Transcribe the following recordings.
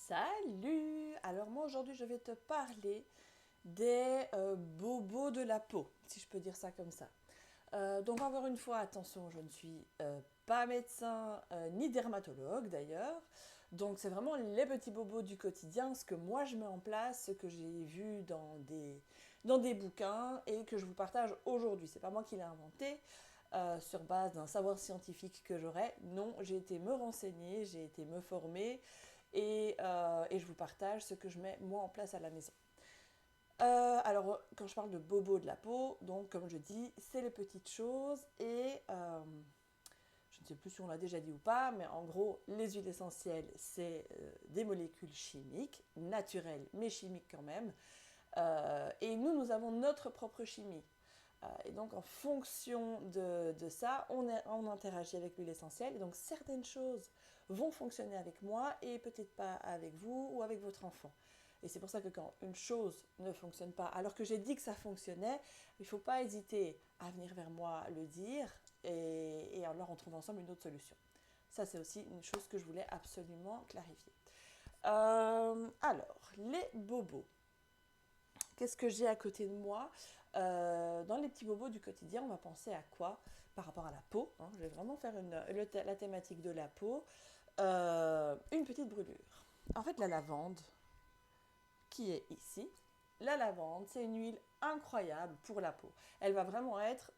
Salut! Alors moi aujourd'hui je vais te parler des bobos de la peau, si je peux dire ça comme ça. Donc encore une fois, attention, je ne suis pas médecin ni dermatologue d'ailleurs. Donc c'est vraiment les petits bobos du quotidien, ce que moi je mets en place, ce que j'ai vu dans des bouquins et que je vous partage aujourd'hui. C'est pas moi qui l'ai inventé sur base d'un savoir scientifique que j'aurais. Non, j'ai été me renseigner, j'ai été me former et je vous partage ce que je mets moi en place à la maison. Alors, quand je parle de bobos de la peau, donc comme je dis, c'est les petites choses et je ne sais plus si on l'a déjà dit ou pas, mais en gros, les huiles essentielles, c'est des molécules chimiques, naturelles, mais chimiques quand même. Et nous avons notre propre chimie. Et donc, en fonction de ça, on interagit avec l'huile essentielle. Et donc, certaines choses vont fonctionner avec moi et peut-être pas avec vous ou avec votre enfant. Et c'est pour ça que quand une chose ne fonctionne pas, alors que j'ai dit que ça fonctionnait, il ne faut pas hésiter à venir vers moi le dire et alors on trouve ensemble une autre solution. Ça, c'est aussi une chose que je voulais absolument clarifier. Alors, les bobos. Qu'est-ce que j'ai à côté de moi? Dans les petits bobos du quotidien, on va penser à quoi par rapport à la peau, hein? Je vais vraiment faire la thématique de la peau. Une petite brûlure. En fait, la lavande, qui est ici, la lavande, c'est une huile incroyable pour la peau. Elle va vraiment être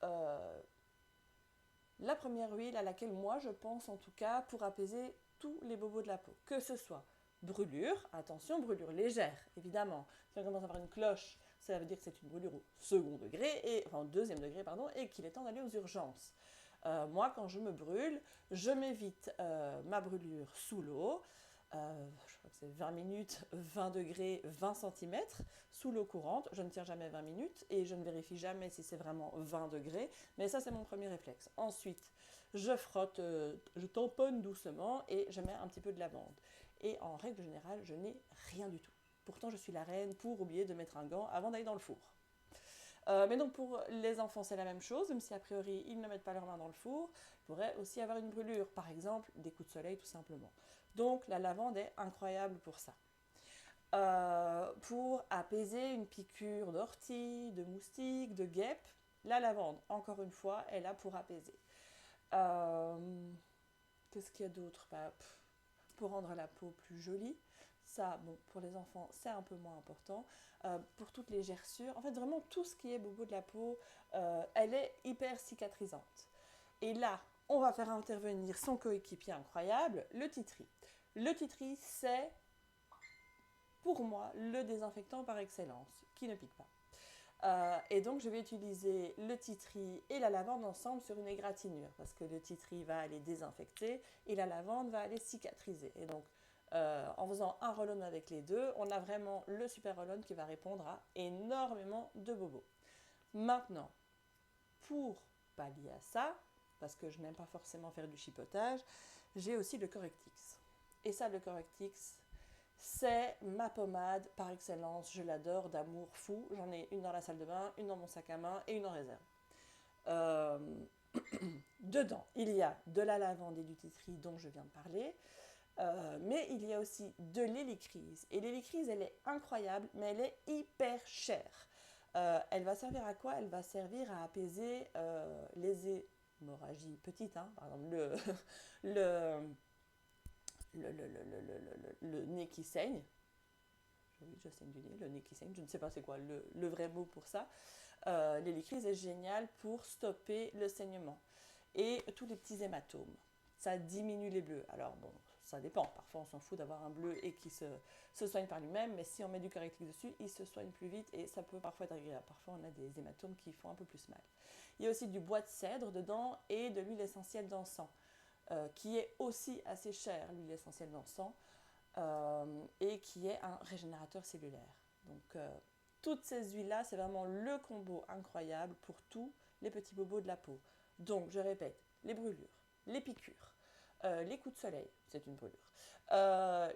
la première huile à laquelle moi je pense en tout cas pour apaiser tous les bobos de la peau. Que ce soit brûlure, attention, brûlure légère, évidemment. Si on commence à avoir une cloche, ça veut dire que c'est une brûlure au second degré, enfin au deuxième degré, pardon, et qu'il est temps d'aller aux urgences. Moi, quand je me brûle, je m'évite ma brûlure sous l'eau. Je crois que c'est 20 minutes, 20 degrés, 20 centimètres sous l'eau courante. Je ne tire jamais 20 minutes et je ne vérifie jamais si c'est vraiment 20 degrés. Mais ça, c'est mon premier réflexe. Ensuite, je frotte, je tamponne doucement et je mets un petit peu de lavande. Et en règle générale, je n'ai rien du tout. Pourtant, je suis la reine pour oublier de mettre un gant avant d'aller dans le four. Mais donc pour les enfants, c'est la même chose, même si a priori ils ne mettent pas leurs mains dans le four, ils pourraient aussi avoir une brûlure, par exemple des coups de soleil tout simplement. Donc la lavande est incroyable pour ça. Pour apaiser une piqûre d'ortie, de moustique, de guêpe, la lavande, encore une fois, est là pour apaiser. Qu'est-ce qu'il y a d'autre? Pour rendre la peau plus jolie. Ça, bon, pour les enfants, c'est un peu moins important. Pour toutes les gerçures, en fait, vraiment tout ce qui est bobo de la peau, elle est hyper cicatrisante. Et là, on va faire intervenir son coéquipier incroyable, le titri. Le titri, c'est pour moi le désinfectant par excellence, qui ne pique pas. Et donc je vais utiliser le titri et la lavande ensemble sur une égratignure parce que le titri va aller désinfecter et la lavande va aller cicatriser. Et donc en faisant un roll-on avec les deux, on a vraiment le super roll-on qui va répondre à énormément de bobos. Maintenant, pour pallier à ça, parce que je n'aime pas forcément faire du chipotage, j'ai aussi le Correctix. Et ça, le Correctix, c'est ma pommade par excellence. Je l'adore d'amour fou. J'en ai une dans la salle de bain, une dans mon sac à main et une en réserve. Euh, Dedans, il y a de la lavande et du titri dont je viens de parler. Mais il y a aussi de l'hélicryse. Et l'hélicryse, elle est incroyable, mais elle est hyper chère. Elle va servir à quoi? Elle va servir à apaiser les hémorragies petites. Hein. Par exemple, le, le nez qui saigne. Oui, je saigne du nez, le nez qui saigne, je ne sais pas c'est quoi le vrai mot pour ça. L'hélicryse est géniale pour stopper le saignement et tous les petits hématomes. Ça diminue les bleus. Alors bon, ça dépend. Parfois on s'en fout d'avoir un bleu et qui se soigne par lui-même, mais si on met du correctif dessus, il se soigne plus vite et ça peut parfois être agréable. Parfois on a des hématomes qui font un peu plus mal. Il y a aussi du bois de cèdre dedans et de l'huile essentielle d'encens, qui est aussi assez chère, l'huile essentielle d'encens, et qui est un régénérateur cellulaire. Donc toutes ces huiles-là, c'est vraiment le combo incroyable pour tous les petits bobos de la peau. Donc, je répète, les brûlures, les piqûres, les coups de soleil, c'est une brûlure,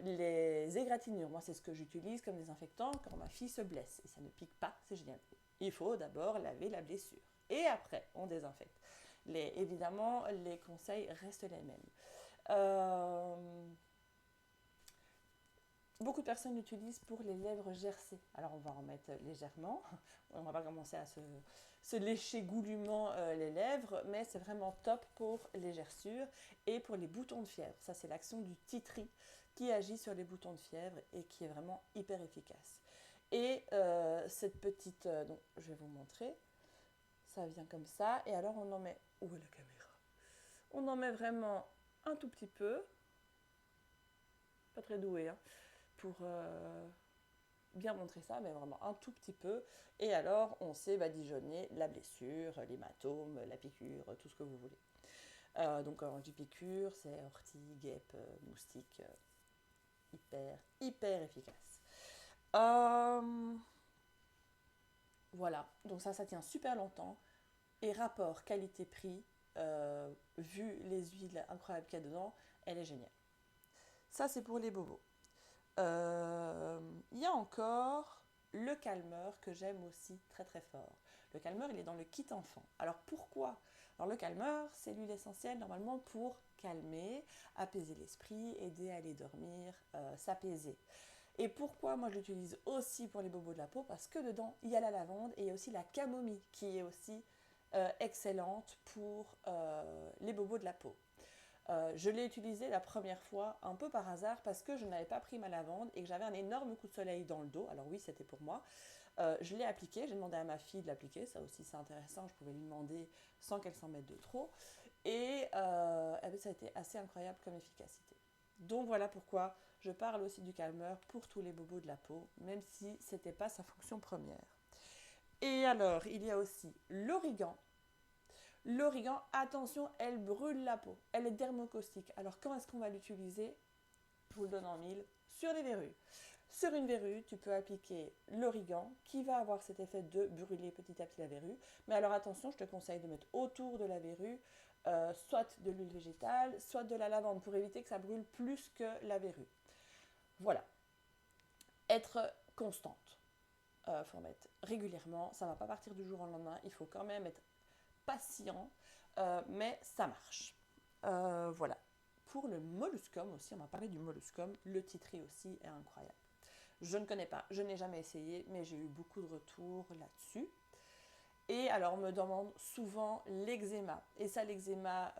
les égratignures, moi c'est ce que j'utilise comme désinfectant quand ma fille se blesse et ça ne pique pas, c'est génial. Il faut d'abord laver la blessure et après on désinfecte. Évidemment, les conseils restent les mêmes. Beaucoup de personnes l'utilisent pour les lèvres gercées. Alors on va en mettre légèrement, on va pas commencer à se lécher goulûment les lèvres, mais c'est vraiment top pour les gerçures et pour les boutons de fièvre. Ça c'est l'action du tea tree qui agit sur les boutons de fièvre et qui est vraiment hyper efficace. Et cette petite, donc je vais vous montrer, ça vient comme ça, et alors on en met, où est la caméra? On en met vraiment un tout petit peu, pas très doué, hein, pour bien montrer ça, mais vraiment un tout petit peu. Et alors, on sait badigeonner la blessure, l'hématome, la piqûre, tout ce que vous voulez. Donc, quand je dis piqûre, c'est ortie, guêpe, moustique, hyper efficace. Voilà, donc ça tient super longtemps. Et rapport qualité-prix, vu les huiles incroyables qu'il y a dedans, elle est géniale. Ça, c'est pour les bobos. Il y a encore le calmeur que j'aime aussi très très fort. Le calmeur, il est dans le kit enfant. Alors pourquoi? Alors le calmeur, c'est l'huile essentielle normalement pour calmer, apaiser l'esprit, aider à aller dormir, s'apaiser. Et pourquoi moi je l'utilise aussi pour les bobos de la peau? Parce que dedans, il y a la lavande et il y a aussi la camomille qui est aussi excellente pour les bobos de la peau. Je l'ai utilisé la première fois un peu par hasard parce que je n'avais pas pris ma lavande et que j'avais un énorme coup de soleil dans le dos. Alors oui, c'était pour moi. Je l'ai appliqué, j'ai demandé à ma fille de l'appliquer, ça aussi c'est intéressant, je pouvais lui demander sans qu'elle s'en mette de trop. Et ça a été assez incroyable comme efficacité. Donc voilà pourquoi je parle aussi du calmeur pour tous les bobos de la peau, même si ce n'était pas sa fonction première. Et alors, il y a aussi l'origan. L'origan, attention, elle brûle la peau. Elle est dermocaustique. Alors, comment est-ce qu'on va l'utiliser? Je vous le donne en mille. Sur les verrues. Sur une verrue, tu peux appliquer l'origan qui va avoir cet effet de brûler petit à petit la verrue. Mais alors attention, je te conseille de mettre autour de la verrue soit de l'huile végétale, soit de la lavande pour éviter que ça brûle plus que la verrue. Voilà. Être constante. Faut en mettre régulièrement. Ça ne va pas partir du jour au lendemain. Il faut quand même être patient, mais ça marche. Voilà. Pour le molluscum aussi, on m'a parlé du molluscum, le tea tree aussi est incroyable. Je ne connais pas, je n'ai jamais essayé, mais j'ai eu beaucoup de retours là-dessus. Et alors, on me demande souvent l'eczéma. Et ça, l'eczéma,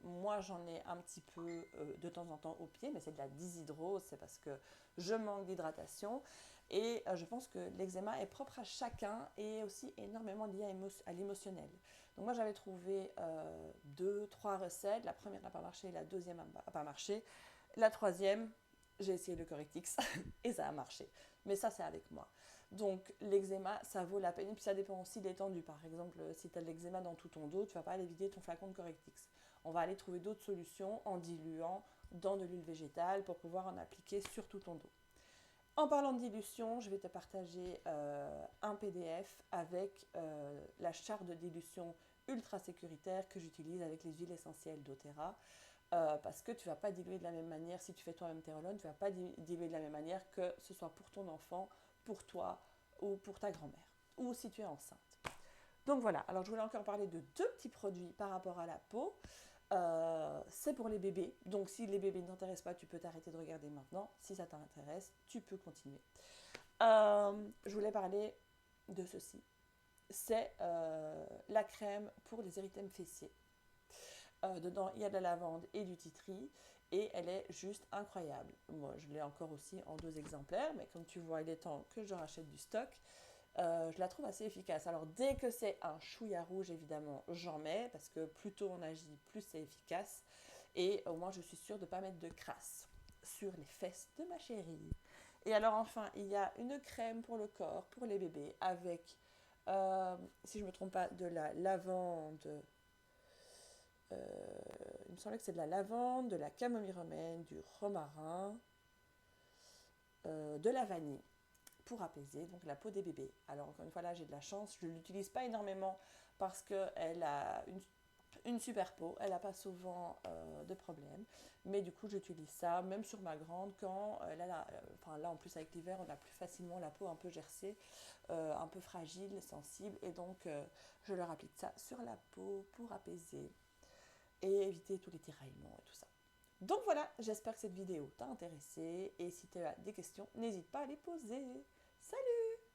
moi, j'en ai un petit peu de temps en temps au pied, mais c'est de la dyshydrose, c'est parce que je manque d'hydratation. Et je pense que l'eczéma est propre à chacun et aussi énormément lié à l'émotionnel. Donc moi, j'avais trouvé 2-3 recettes. La première n'a pas marché, la deuxième n'a pas marché. La troisième, j'ai essayé le Correctix et ça a marché. Mais ça, c'est avec moi. Donc l'eczéma, ça vaut la peine. Et puis ça dépend aussi de l'étendue. Par exemple, si tu as de l'eczéma dans tout ton dos, tu ne vas pas aller vider ton flacon de Correctix. On va aller trouver d'autres solutions en diluant dans de l'huile végétale pour pouvoir en appliquer sur tout ton dos. En parlant de dilution, je vais te partager un PDF avec la charte de dilution ultra sécuritaire que j'utilise avec les huiles essentielles d'Otera. Parce que tu ne vas pas diluer de la même manière, si tu fais toi-même tes roll-on, tu ne vas pas diluer de la même manière que ce soit pour ton enfant, pour toi ou pour ta grand-mère, ou si tu es enceinte. Donc voilà, alors je voulais encore parler de 2 petits produits par rapport à la peau. C'est pour les bébés, donc si les bébés ne t'intéressent pas, tu peux t'arrêter de regarder maintenant. Si ça t'intéresse, tu peux continuer. Je voulais parler de ceci. C'est la crème pour les érythèmes fessiers. Dedans, il y a de la lavande et du tea tree et elle est juste incroyable. Moi, je l'ai encore aussi en 2 exemplaires, mais comme tu vois, il est temps que je rachète du stock. Je la trouve assez efficace. Alors, dès que c'est un chouïa rouge, évidemment, j'en mets parce que plus tôt on agit, plus c'est efficace. Et au moins, je suis sûre de ne pas mettre de crasse sur les fesses de ma chérie. Et alors, enfin, il y a une crème pour le corps, pour les bébés, avec, si je ne me trompe pas, de la lavande. Il me semblait que c'est de la lavande, de la camomille romaine, du romarin, de la vanille pour apaiser donc la peau des bébés. Alors encore une fois là j'ai de la chance, je ne l'utilise pas énormément parce qu'elle a une super peau, elle n'a pas souvent de problème, mais du coup j'utilise ça même sur ma grande quand là en plus avec l'hiver on a plus facilement la peau un peu gercée, un peu fragile, sensible et donc je leur applique ça sur la peau pour apaiser et éviter tous les tiraillements et tout ça. Donc voilà, j'espère que cette vidéo t'a intéressé et si tu as des questions, n'hésite pas à les poser. Salut!